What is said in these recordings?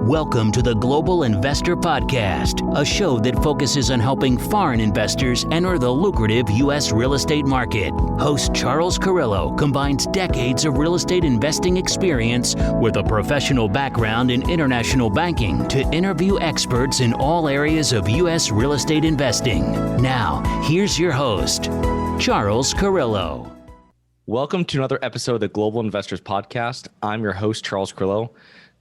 Welcome to the Global Investor Podcast, a show that focuses on helping foreign investors enter the lucrative U.S. real estate market. Host Charles Carillo combines decades of real estate investing experience with a professional background in international banking to interview experts in all areas of U.S. real estate investing. Now, here's your host, Charles Carillo. Welcome to another episode of the Global Investors Podcast. I'm your host, Charles Carillo.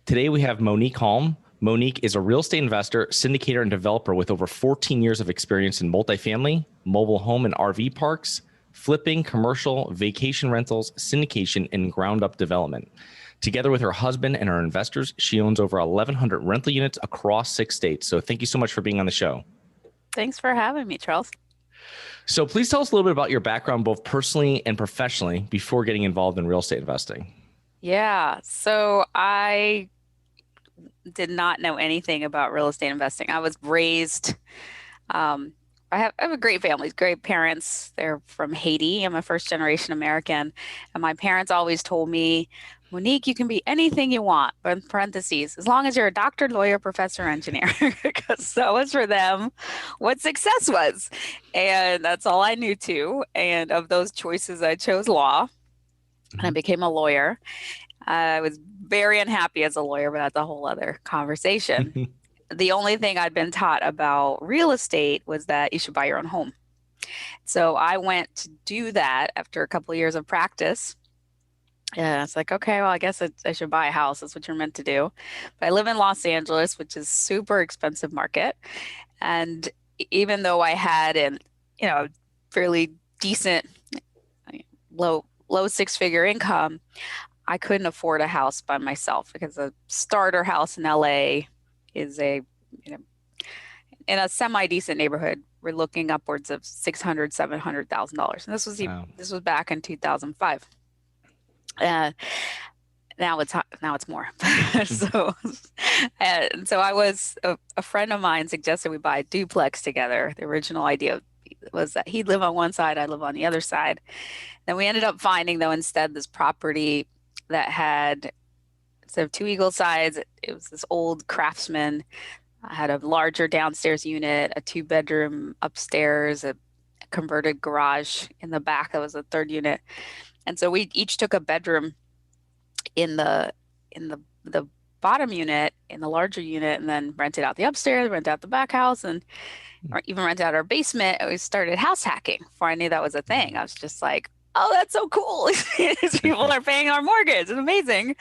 Today we have Monick Halm. Monick is a real estate investor, syndicator, and developer with over 14 years of experience in multifamily, mobile home and RV parks, flipping, commercial, vacation rentals, syndication, and ground-up development. Together with her husband and her investors, she owns over 1,100 rental units across 6 states. So thank you so much for being on the show. Thanks for having me, Charles. So please tell us a little bit about your background, both personally and professionally, before getting involved in real estate investing. Yeah, so I did not know anything about real estate investing. I was raised, I have a great family, great parents. They're from Haiti. I'm a first generation American. And my parents always told me, Monick, you can be anything you want, but in parentheses, as long as you're a doctor, lawyer, professor, engineer, because that was for them what success was. And that's all I knew too. And of those choices, I chose law. And I became a lawyer. I was very unhappy as a lawyer, but that's a whole other conversation. The only thing I'd been taught about real estate was that you should buy your own home. So I went to do that after a couple of years of practice. And it's like, okay, well, I guess I should buy a house. That's what you're meant to do. But I live in Los Angeles, which is super expensive market. And even though I had a fairly decent, low 6-figure income, I couldn't afford a house by myself because a starter house in LA is in a semi-decent neighborhood. We're looking upwards of $600,000, $700,000. And this was back in 2005. Now it's more. So I was a friend of mine suggested we buy a duplex together. The original idea was that he'd live on one side, I'd live on the other side. Then we ended up finding, though, instead this property that had, instead of 2 eagle sides, it was this old Craftsman. I had a larger downstairs unit, a 2-bedroom upstairs, a converted garage in the back. That was a third unit. And so we each took a bedroom in the bottom unit, in the larger unit, and then rented out the upstairs, rented out the back house, and or even rented out our basement. And we started house hacking before I knew that was a thing. I was just like, oh, that's so cool. These people are paying our mortgage. It's amazing.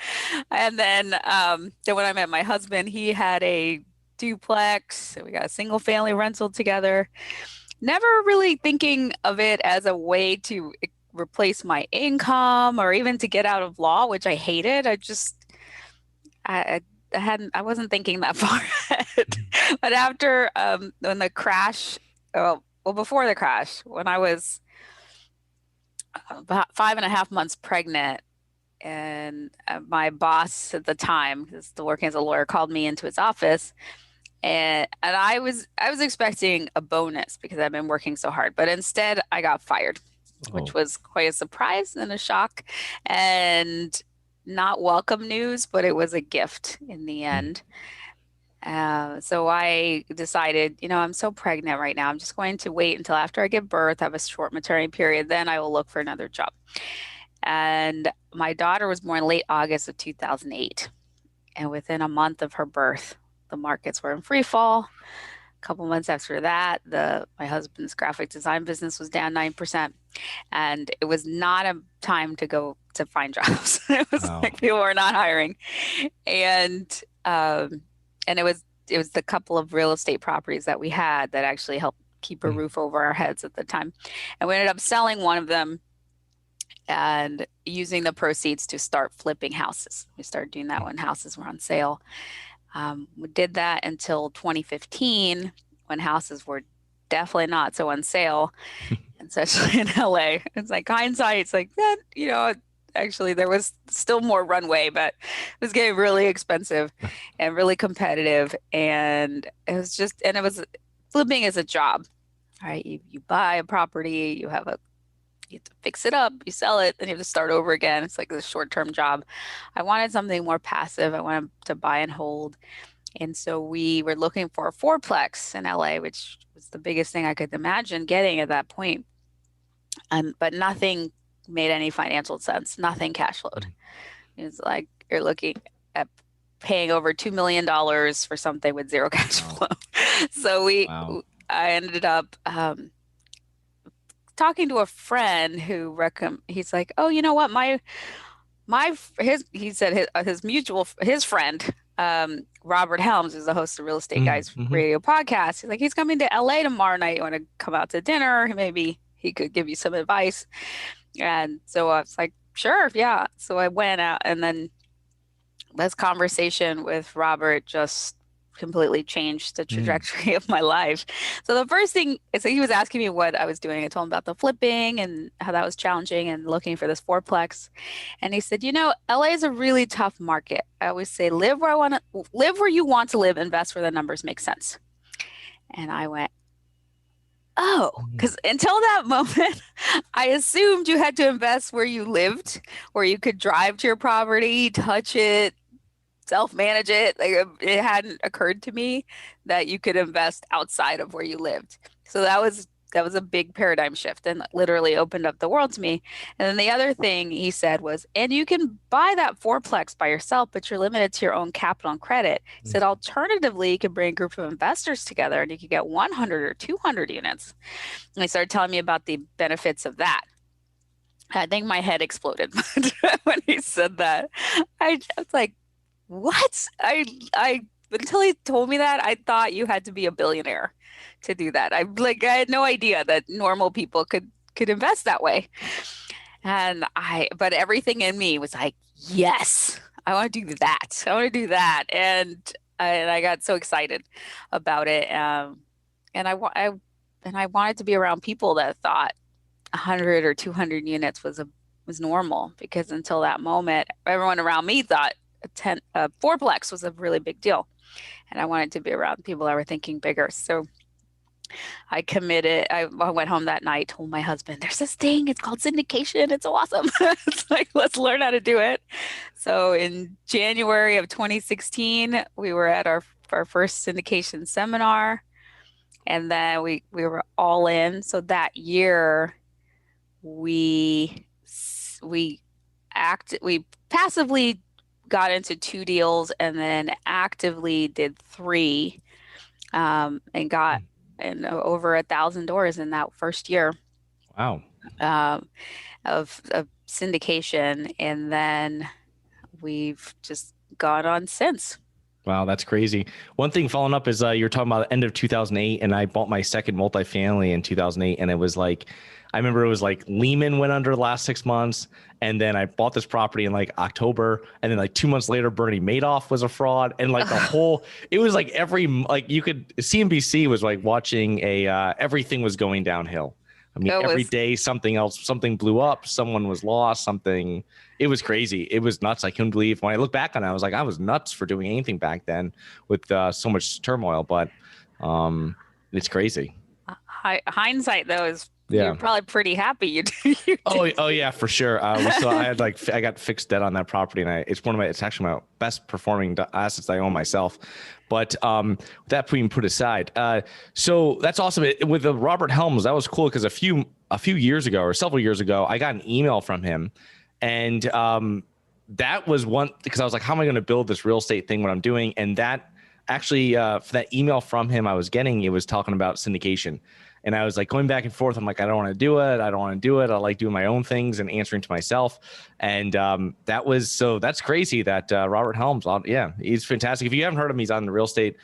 And then when I met my husband, he had a duplex. So we got a single family rental together. Never really thinking of it as a way to replace my income or even to get out of law, which I hated. I wasn't thinking that far ahead. But after when the crash, before the crash, when I was about 5.5 months pregnant, and my boss at the time, still working as a lawyer, called me into his office, and I was expecting a bonus because I've been working so hard, but instead I got fired, which was quite a surprise and a shock, and not welcome news, but it was a gift in the end. So I decided, I'm so pregnant right now. I'm just going to wait until after I give birth, have a short maternity period. Then I will look for another job. And my daughter was born late August of 2008. And within a month of her birth, the markets were in free fall. A couple months after that, my husband's graphic design business was down 9%. And it was not a time to go to find jobs. It was like people were not hiring. And it was the couple of real estate properties that we had that actually helped keep a roof over our heads at the time. And we ended up selling one of them and using the proceeds to start flipping houses. We started doing that when houses were on sale. We did that until 2015 when houses were definitely not so on sale, especially in LA. It's like hindsight, it's like that, actually there was still more runway, but it was getting really expensive and really competitive. And it was flipping as a job, right? You buy a property, you have You have to fix it up, you sell it, then you have to start over again. It's like this short-term job. I wanted something more passive. I wanted to buy and hold. And so we were looking for a fourplex in LA, which was the biggest thing I could imagine getting at that point. But nothing made any financial sense. Nothing cash flowed. It's like you're looking at paying over $2 million for something with zero cash flow. So I ended up talking to a friend who he's like, oh, you know what, his friend, Robert Helms, is the host of Real Estate Guys Radio podcast. He's like, he's coming to LA tomorrow night. You want to come out to dinner? Maybe he could give you some advice. And so I was like, sure, yeah. So I went out, and then this conversation with Robert just completely changed the trajectory of my life. So the first thing is, he was asking me what I was doing. I told him about the flipping and how that was challenging and looking for this fourplex. And he said, LA is a really tough market. I always say, live where you want to live, invest where the numbers make sense. And I went, oh, because until that moment, I assumed you had to invest where you lived, where you could drive to your property, touch it, self-manage it. Like, it hadn't occurred to me that you could invest outside of where you lived. So that was a big paradigm shift and literally opened up the world to me. And then the other thing he said was, and you can buy that fourplex by yourself, but you're limited to your own capital and credit. He said, alternatively, you could bring a group of investors together and you could get 100 or 200 units. And he started telling me about the benefits of that. I think my head exploded when he said that. I was like, what? I until he told me that, I thought you had to be a billionaire to do that. I had no idea that normal people could invest that way. But everything in me was like, yes, I want to do that. I want to do that. And I got so excited about it. And I wanted to be around people that thought 100 or 200 units was normal, because until that moment, everyone around me thought a fourplex was a really big deal. And I wanted to be around people that were thinking bigger. So I committed. I went home that night, told my husband, there's this thing, it's called syndication. It's awesome. It's like, let's learn how to do it. So in January of 2016, we were at our first syndication seminar, and then we were all in. So that year we passively got into 2 deals and then actively did 3, and got over 1,000 doors in that first year. Wow. Of syndication. And then we've just gone on since. Wow, that's crazy. One thing following up is you're talking about the end of 2008, and I bought my second multifamily in 2008, and it was like, I remember it was like Lehman went under the last 6 months, and then I bought this property in like October, and then like 2 months later, Bernie Madoff was a fraud, and like the whole, it was like CNBC was like watching everything was going downhill. I mean, every day something blew up, someone was lost, it was crazy. It was nuts. I couldn't believe, when I look back on it, I was like, I was nuts for doing anything back then with so much turmoil, but it's crazy. Hindsight, though, is you're probably pretty happy you did. Oh yeah, for sure. So I got fixed debt on that property, and it's actually my best performing assets I own myself. But that being put aside, so that's awesome. With the Robert Helms, that was cool, because a few years ago, or several years ago, I got an email from him, and that was one, because I was like, how am I going to build this real estate thing, what I'm doing? And that actually, for that email from him I was getting, it was talking about syndication. And I was like going back and forth. I'm like, I don't want to do it. I don't want to do it. I like doing my own things and answering to myself. And that's crazy that Robert Helms, he's fantastic. If you haven't heard him, he's on the Real Estate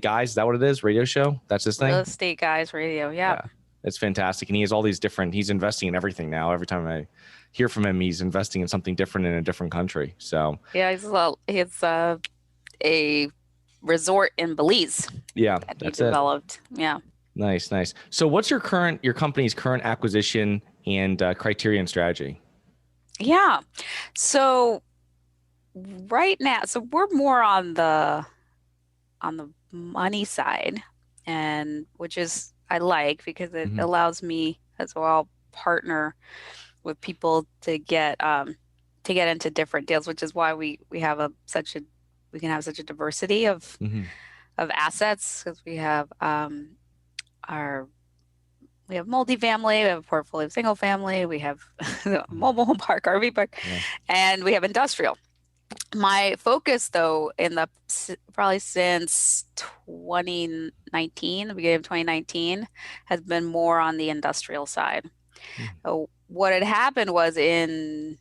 Guys. Is that what it is? Radio show? That's his thing? Real Estate Guys Radio. Yeah. It's fantastic. And he has all these he's investing in everything now. Every time I hear from him, he's investing in something different in a different country. So yeah, he's a resort in Belize. Yeah, that he developed. Yeah. Nice. So what's your company's current acquisition and criteria and strategy? Yeah. So right now, we're more on the money side, and which is I like, because it allows me as well partner with people to get into different deals, which is why we can have such a diversity of assets, because we have multifamily, we have a portfolio of single family, we have mobile home park, RV park, and we have industrial. My focus, though, probably since 2019, the beginning of 2019, has been more on the industrial side. So what had happened was a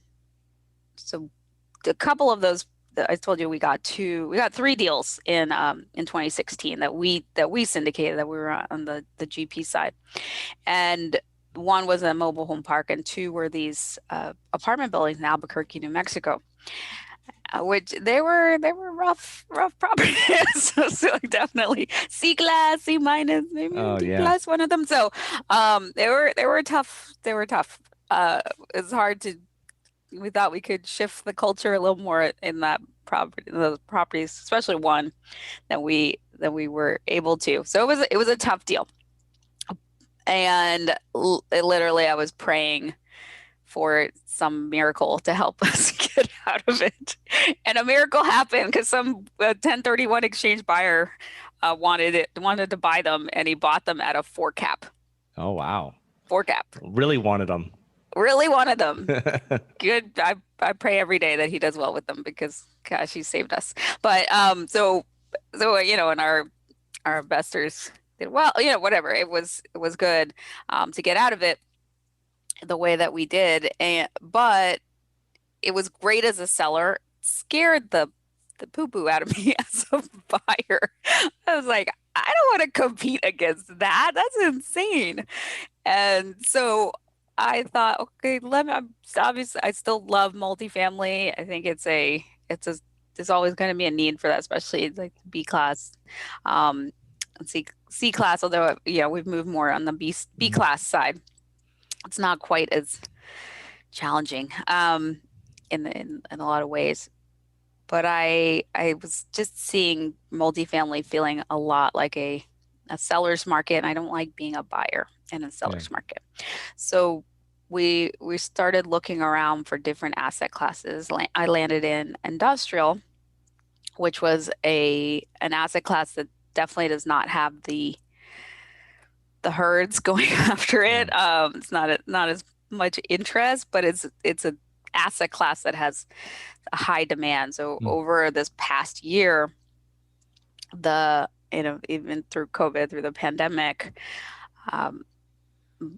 couple of those. I told you we got 3 deals in 2016 that we syndicated, that we were on the GP side, and one was a mobile home park, and 2 were these apartment buildings in Albuquerque, New Mexico. Which they were rough properties. so definitely C class, C minus, maybe D plus, one of them. So they were tough. It's hard to. We thought we could shift the culture a little more in those properties, especially one that we were able to. So it was a tough deal, and literally I was praying for some miracle to help us get out of it. And a miracle happened, because some 1031 exchange buyer wanted to buy them, and he bought them at a 4 cap. Oh, wow. 4 cap. Really wanted them. Good. I pray every day that he does well with them, because gosh, he saved us. But so and our investors did well, whatever. It was good to get out of it the way that we did, but it was great as a seller. Scared the poo-poo out of me as a buyer. I was like, I don't want to compete against that. That's insane. And so I thought, okay, obviously I still love multifamily. I think there's always going to be a need for that, especially like B class, C class. Although we've moved more on the B class side. It's not quite as challenging in a lot of ways, but I was just seeing multifamily feeling a lot like a seller's market, and I don't like being a buyer in a seller's market. So we started looking around for different asset classes. I landed in industrial, which was an asset class that definitely does not have the herds going after it. It's not as much interest, but it's an asset class that has a high demand. So over this past year, even through COVID, through the pandemic,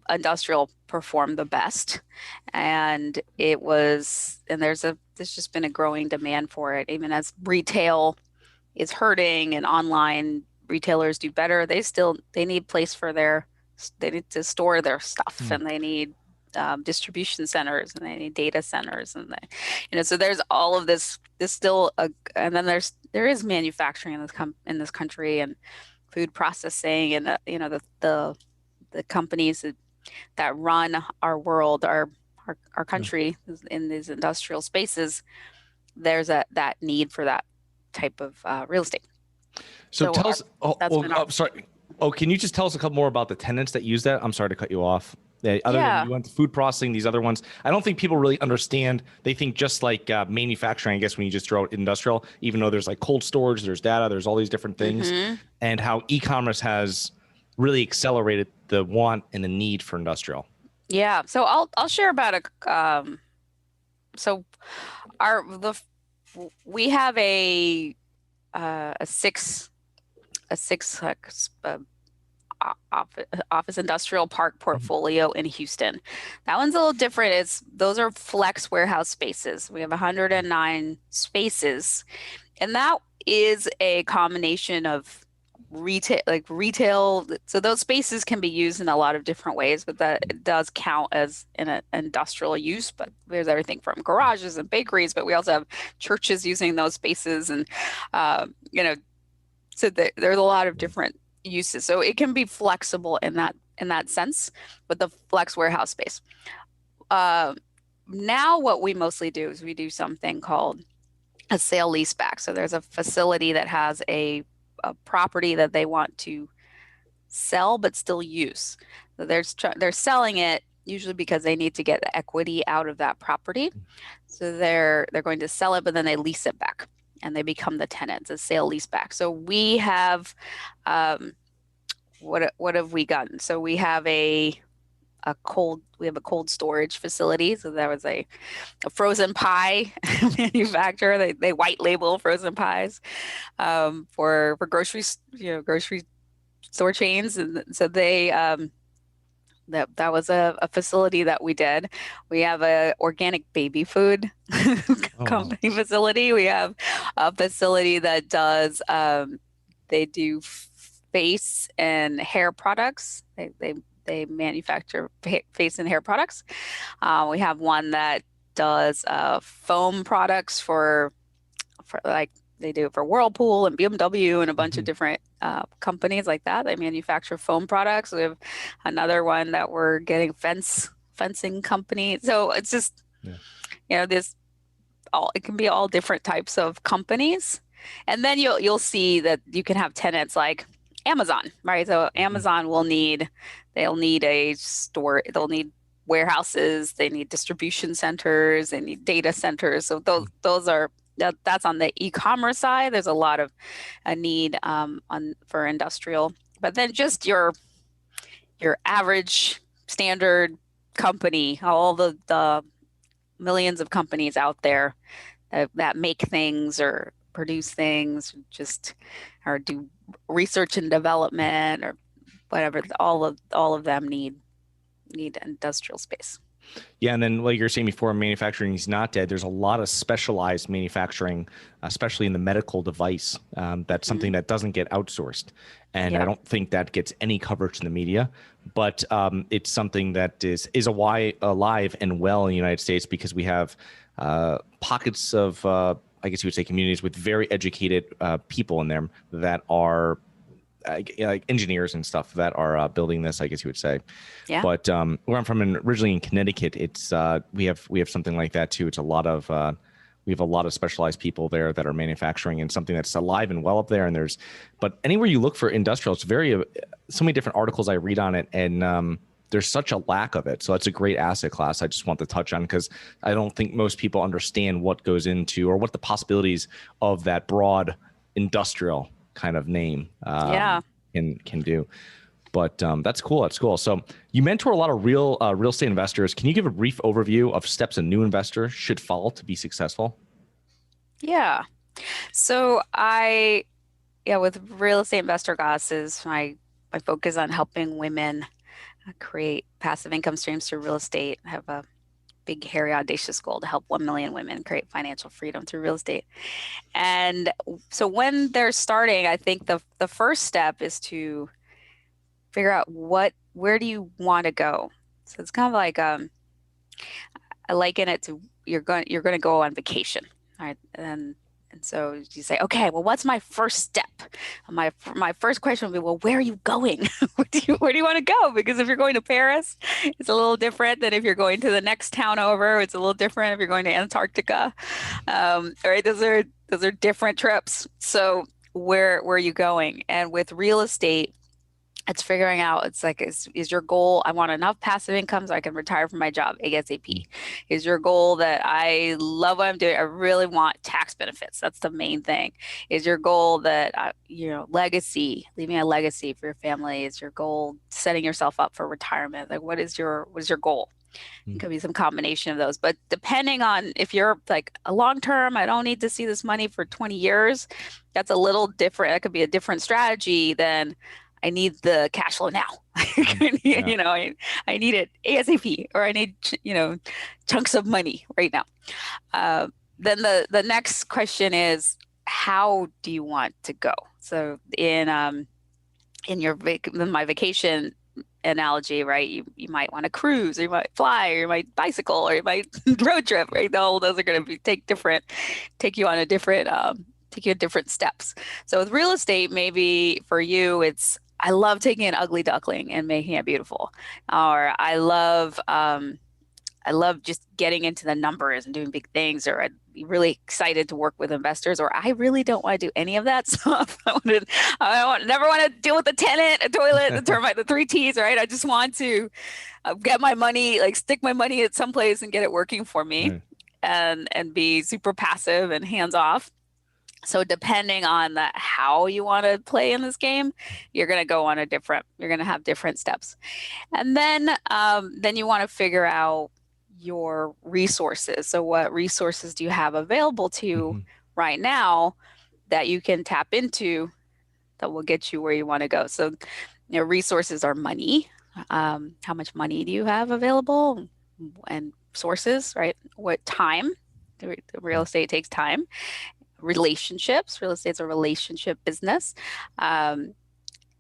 industrial performed the best, and there's just been a growing demand for it. Even as retail is hurting and online retailers do better, they need place for they need to store their stuff, and they need distribution centers, and they need data centers, and so there's all of this. There's still and then there is manufacturing in this country, and food processing, and the companies that run our world, our country in these industrial spaces. There's that need for that type of real estate. So tell us. Sorry. Oh, can you just tell us a couple more about the tenants that use that? I'm sorry to cut you off. Other than you went to food processing, these other ones, I don't think people really understand. They think just like manufacturing, I guess, when you just throw out industrial, even though there's like cold storage, there's data, there's all these different things, and how e-commerce has really accelerated the want and the need for industrial. Yeah. So I'll share about we have a 6 office industrial park portfolio in Houston. That one's a little different. Those are flex warehouse spaces. We have 109 spaces, and that is a combination of retail. So those spaces can be used in a lot of different ways, but that it does count as an industrial use. But there's everything from garages and bakeries, but we also have churches using those spaces, and so there's a lot of different uses. So it can be flexible in that sense with the flex warehouse space. Now what we mostly do is we do something called a sale leaseback. So there's a facility that has a property that they want to sell but still use. So they're selling it usually because they need to get the equity out of that property. So they're going to sell it, but then they lease it back and they become the tenants, a sale lease back. So we have, what have we gotten? So we have a cold storage facility. So that was a frozen pie manufacturer. They white label frozen pies for groceries, grocery store chains. And so that was a facility that we did. We have a organic baby food company facility. We have a facility that does they do face and hair products. They manufacture face and hair products. We have one that does foam products for like they do for Whirlpool and BMW and a bunch of different companies like that. They manufacture foam products. We have another one that we're getting fencing company. So it's just, this it can be all different types of companies. And then you'll see that you can have tenants like Amazon, right? So Amazon they'll need a store, they'll need warehouses, they need distribution centers, they need data centers. So those are that's on the e-commerce side. There's a lot of a need for industrial, but then just your average standard company, all the millions of companies out there that make things or produce things, or do research and development or whatever. All of them need industrial space. Yeah, and then like you're saying before, manufacturing is not dead. There's a lot of specialized manufacturing, especially in the medical device. That's something that doesn't get outsourced, and I don't think that gets any coverage in the media. But it's something that is alive and well in the United States because we have pockets of, I guess you would say, communities with very educated people in them that are like engineers and stuff that are building this, I guess you would say. Yeah. But where I'm from, originally in Connecticut, it's we have something like that too. It's a lot of we have a lot of specialized people there that are manufacturing and something that's alive and well up there. And but anywhere you look for industrial, it's so many different articles I read on it, and there's such a lack of it. So it's a great asset class. I just want to touch on because I don't think most people understand what goes into or what the possibilities of that broad industrial kind of name can do. But that's cool. That's cool. So you mentor a lot of real estate investors. Can you give a brief overview of steps a new investor should follow to be successful? Yeah. So with Real Estate Investor Glasses, my focus on helping women create passive income streams through real estate. I have a big, hairy, audacious goal to help 1 million women create financial freedom through real estate. And so when they're starting, I think the first step is to figure out where do you want to go. So it's kind of like I liken it to you're going to go on vacation, right? And so you say, okay, well, what's my first step? My first question would be, well, where are you going? Where do you want to go? Because if you're going to Paris, it's a little different than if you're going to the next town over. It's a little different if you're going to Antarctica. Right? Those are different trips. So where are you going? And with real estate, it's figuring out, it's like, is your goal, I want enough passive income so I can retire from my job ASAP? Is your goal that I love what I'm doing, I really want tax benefits? That's the main thing. Is your goal that, legacy, leaving a legacy for your family? Is your goal setting yourself up for retirement? Like, what is your goal? It could be some combination of those. But depending on if you're like a long-term, I don't need to see this money for 20 years, that's a little different. That could be a different strategy than I need the cash flow now. I need it ASAP, or I need, chunks of money right now. Then the next question is, how do you want to go? So in my vacation analogy, right? You might want to cruise, or you might fly, or you might bicycle, or you might road trip, right? All those are going to take you on different steps. So with real estate, maybe for you, it's, I love taking an ugly duckling and making it beautiful. Or I love I love just getting into the numbers and doing big things, or I'd be really excited to work with investors, or I really don't want to do any of that stuff. Never want to deal with the tenant, a toilet, the termite, the three T's, right? I just want to get my money, like stick my money at some place and get it working for me, and be super passive and hands off. So depending on how you want to play in this game, you're going to have different steps. And then you want to figure out your resources. So what resources do you have available to you right now that you can tap into that will get you where you want to go? So, resources are money. How much money do you have available? And sources, right? What time? The real estate takes time. Relationships. Real estate's a relationship business.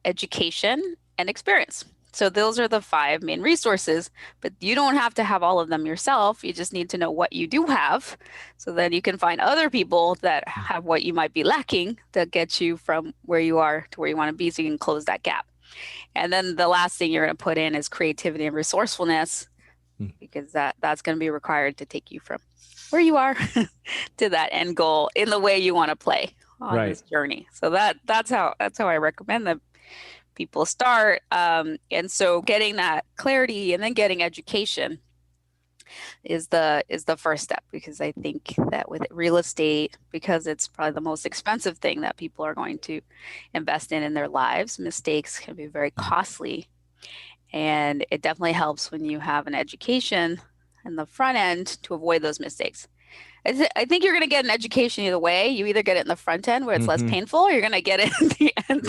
Education and experience. So those are the 5 main resources, but you don't have to have all of them yourself. You just need to know what you do have. So then you can find other people that have what you might be lacking to get you from where you are to where you want to be, so you can close that gap. And then the last thing you're going to put in is creativity and resourcefulness, because that's going to be required to take you from where you are to that end goal in the way you want to play on this journey. So that's how I recommend that people start. And so getting that clarity and then getting education is the first step, because I think that with real estate, because it's probably the most expensive thing that people are going to invest in their lives, mistakes can be very costly. And it definitely helps when you have an education in the front end to avoid those mistakes. I think you're going to get an education either way. You either get it in the front end where it's less painful, or you're going to get it in the end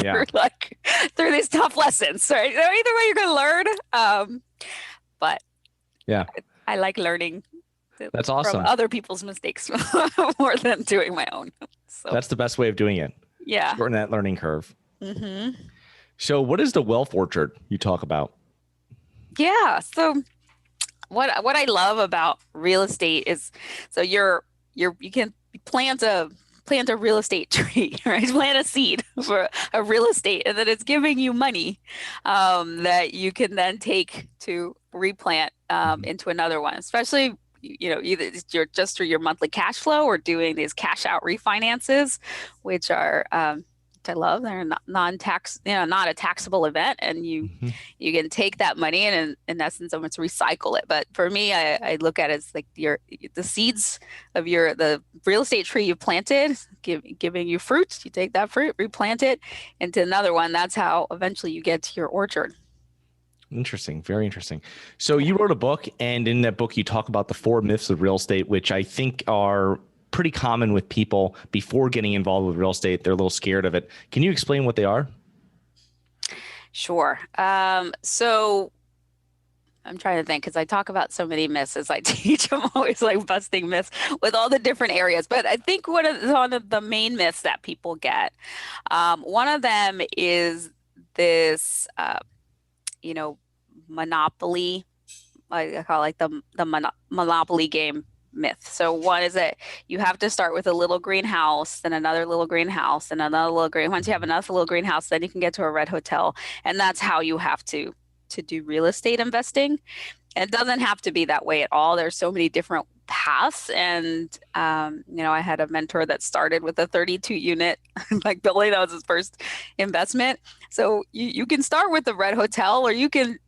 through these tough lessons, right? So either way, you're going to learn. But I like learning That's awesome. from other people's mistakes more than doing my own. So that's the best way of doing it. Yeah. Shorten that learning curve. So what is the wealth orchard you talk about? Yeah. So what I love about real estate is, so you can plant a real estate tree, right? Plant a seed for a real estate, and then it's giving you money that you can then take to replant into another one. Especially, either you're just through your monthly cash flow or doing these cash out refinances, which are I love. They're non-tax, not a taxable event, and you can take that money and in essence almost recycle it. But for me, I look at it as like the seeds of the real estate tree you planted, giving you fruit. You take that fruit, replant it into another one. That's how eventually you get to your orchard. Interesting. Very interesting. So you wrote a book, and in that book, you talk about the 4 myths of real estate, which I think are pretty common with people before getting involved with real estate. They're a little scared of it. Can you explain what they are? Sure. So I'm trying to think, because I talk about so many myths as I teach. I'm always like busting myths with all the different areas. But I think one of the main myths that people get, one of them is this, monopoly. I call it like the monopoly game myth. So one is that you have to start with a little greenhouse, then another little greenhouse, and another little green. Once you have another little greenhouse, then you can get to a red hotel, and that's how you have to do real estate investing. And it doesn't have to be that way at all. There's so many different paths, and I had a mentor that started with a 32 unit like building. That was his first investment. So you can start with the red hotel, or you can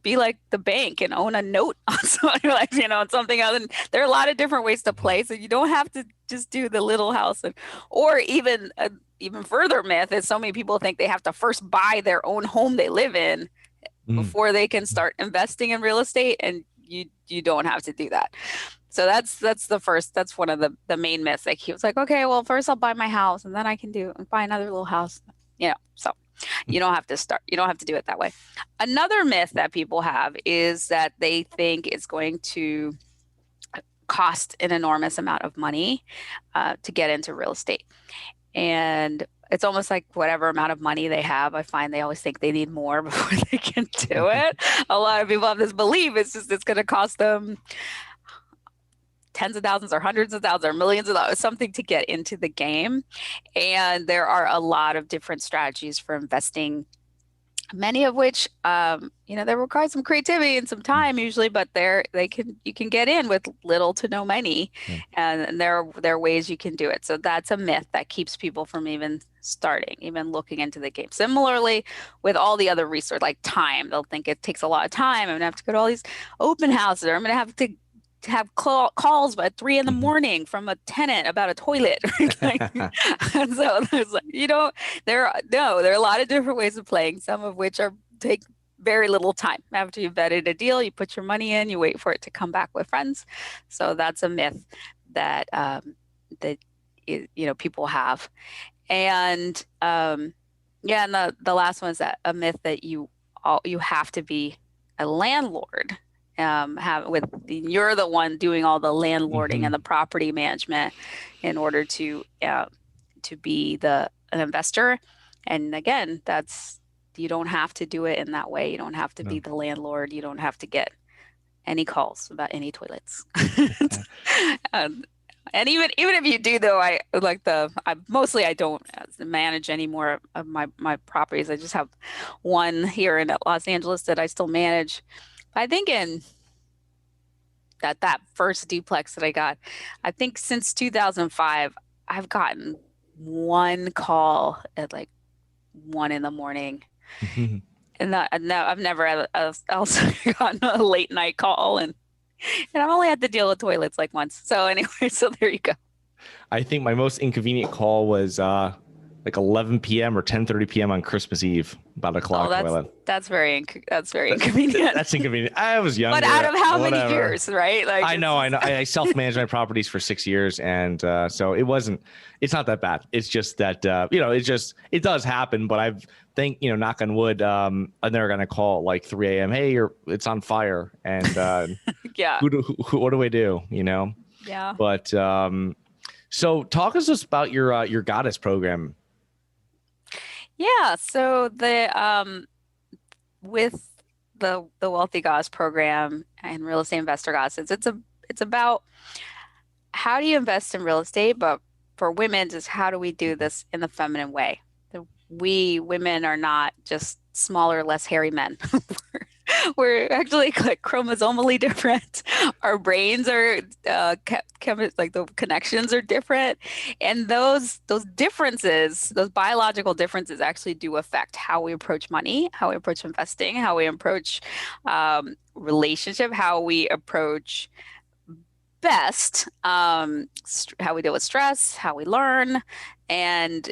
be like the bank and own a note on something on something else. And there are a lot of different ways to play. So you don't have to just do the little house. Or even further myth is so many people think they have to first buy their own home they live in before they can start investing in real estate. And you don't have to do that. So that's one of the main myths. Like he was like, okay, well, first I'll buy my house and then I can buy another little house, so. You don't have to do it that way. Another myth that people have is that they think it's going to cost an enormous amount of money to get into real estate. And it's almost like whatever amount of money they have, I find they always think they need more before they can do it. A lot of people have this belief it's going to cost them tens of thousands or hundreds of thousands or millions of dollars, something to get into the game. And there are a lot of different strategies for investing many of which, they require some creativity and some time usually, but you can get in with little to no money, Yeah. and there are ways you can do it. So that's a myth that keeps people from even starting, even looking into the game. Similarly, with all the other resources like time, they'll think it takes a lot of time. I'm gonna have to go to all these open houses, or I'm gonna have to have calls by 3 a.m. from a tenant about a toilet. So there's there are a lot of different ways of playing, some of which take very little time. After you've vetted a deal, you put your money in, you wait for it to come back with friends. So that's a myth that people have. And and the last one is that a myth that you have to be a landlord. You're the one doing all the landlording and the property management in order to be an investor. And again, you don't have to do it in that way. You don't have to be the landlord. You don't have to get any calls about any toilets. And even if you do, though, I don't manage any more of my properties. I just have one here in Los Angeles that I still manage. I think in that first duplex that I got, I think since 2005, I've gotten one call at like 1 a.m. And I've never else gotten a late night call, and I've only had to deal with toilets like once. So anyway, so there you go. I think my most inconvenient call was like 11 p.m. or 10:30 p.m. on Christmas Eve, about a clock. That's very inconvenient. That's inconvenient. I was younger. But out of how many years, right? Like I know. I self-managed my properties for 6 years, and so it's not that bad. It's just that it does happen. But I've knock on wood, I'm never gonna call at like 3 a.m. Hey, it's on fire, and yeah. What do we do? Yeah. But so talk us about your goddess program. Yeah, so with the Wealthy Goddess program and Real Estate Investor Goddesses, it's about how do you invest in real estate, but for women, just how do we do this in the feminine way? We women are not just smaller, less hairy men. We're actually like chromosomally different. Our brains are like the connections are different, and those differences, those biological differences, actually do affect how we approach money, how we approach investing, how we approach relationship, how we approach best, how we deal with stress, how we learn, and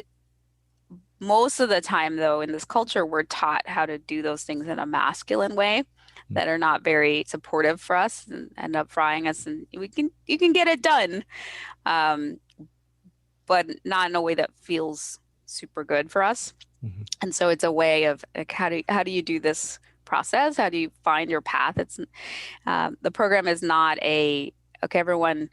most of the time, though, in this culture, we're taught how to do those things in a masculine way that are not very supportive for us and end up frying us. And you can get it done, but not in a way that feels super good for us. And so it's a way of like, how do you do this process? How do you find your path? It's the program is not everyone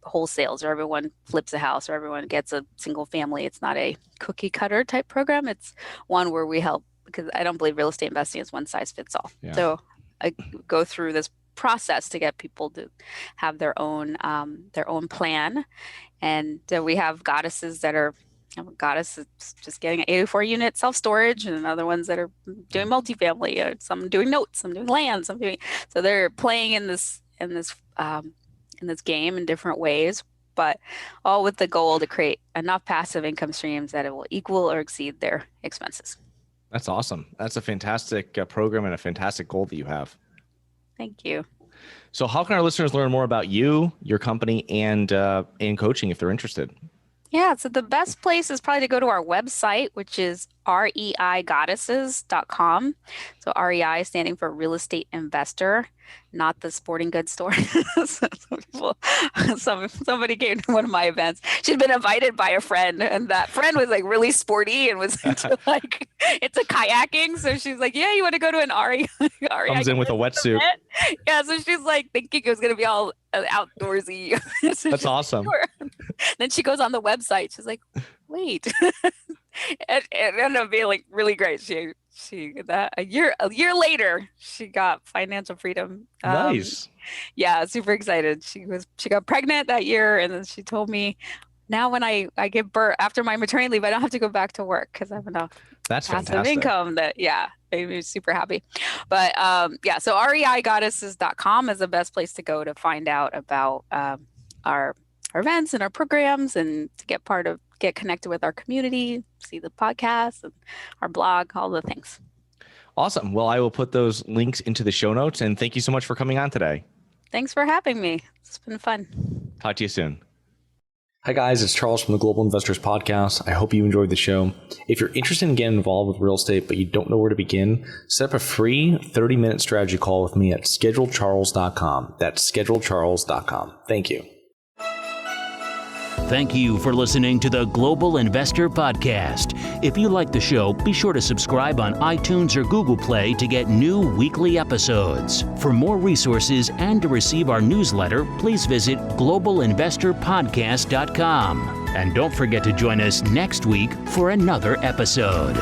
wholesales, or everyone flips a house, or everyone gets a single family. It's not a cookie cutter type program. It's one where we help, because I don't believe real estate investing is one size fits all. Yeah. So I go through this process to get people to have their own plan. And we have goddesses that are just getting an 84 unit self-storage, and other ones that are doing multifamily, some doing notes, some doing land, so they're playing in this game in different ways, but all with the goal to create enough passive income streams that it will equal or exceed their expenses. That's awesome. That's a fantastic program and a fantastic goal that you have. Thank you. So how can our listeners learn more about you, your company, and coaching if they're interested? Yeah, so the best place is probably to go to our website, which is reigoddesses.com. So REI standing for real estate investor, not the sporting goods store. Somebody came to one of my events. She'd been invited by a friend, and that friend was like really sporty and was into it's a kayaking. So she's like, yeah, you want to go to an REI? Comes in with a wetsuit. Yeah, so she's like thinking it was going to be all outdoorsy. So that's awesome. Sure. Then she goes on the website. She's like, wait. It ended up being like really great. She a year later, she got financial freedom. Nice. Yeah, super excited. She got pregnant that year, and then she told me now when I give birth after my maternity leave, I don't have to go back to work because I have enough That's passive fantastic. income that, made me super happy. But so reigoddesses.com is the best place to go to find out about our events and our programs and to get connected with our community, see the podcast and our blog, all the things. Awesome. Well, I will put those links into the show notes, and thank you so much for coming on today. Thanks for having me. It's been fun. Talk to you soon. Hi guys, it's Charles from the Global Investors Podcast. I hope you enjoyed the show. If you're interested in getting involved with real estate, but you don't know where to begin, set up a free 30-minute strategy call with me at schedulecharles.com. That's schedulecharles.com. Thank you. Thank you for listening to the Global Investor Podcast. If you like the show, be sure to subscribe on iTunes or Google Play to get new weekly episodes. For more resources and to receive our newsletter, please visit globalinvestorpodcast.com. And don't forget to join us next week for another episode.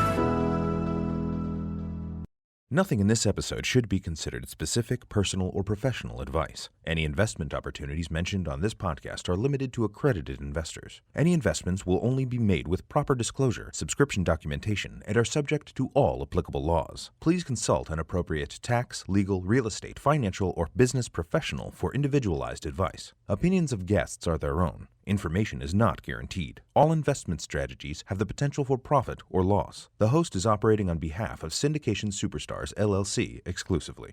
Nothing in this episode should be considered specific, personal, or professional advice. Any investment opportunities mentioned on this podcast are limited to accredited investors. Any investments will only be made with proper disclosure, subscription documentation, and are subject to all applicable laws. Please consult an appropriate tax, legal, real estate, financial, or business professional for individualized advice. Opinions of guests are their own. Information is not guaranteed. All investment strategies have the potential for profit or loss. The host is operating on behalf of Syndication Superstars, LLC exclusively.